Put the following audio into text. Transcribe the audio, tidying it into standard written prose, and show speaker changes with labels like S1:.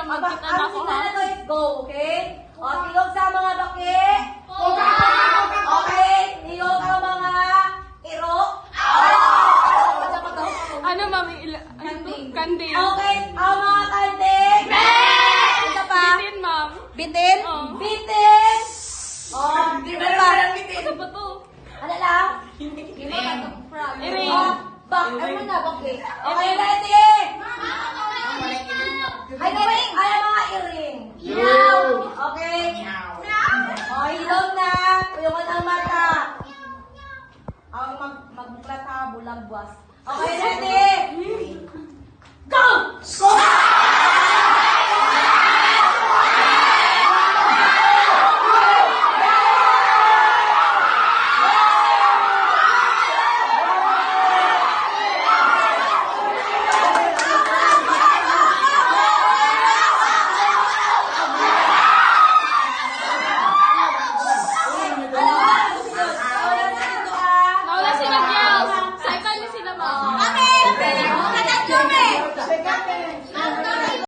S1: magkita na ako, ha?
S2: Let's go, okay? O, tigog sa mga baki. Okay, tigog ang mga iro.
S1: Ano, mami? Kanding.
S2: Okay, ang mga kanding. Isa pa.
S1: Bitin, ma'am.
S2: Bitin?
S1: Oo.
S2: Bitin. Ano pa?
S1: Ano ba to?
S2: Ano lang?
S1: Iring.
S2: Ano na, baki? Okay, let's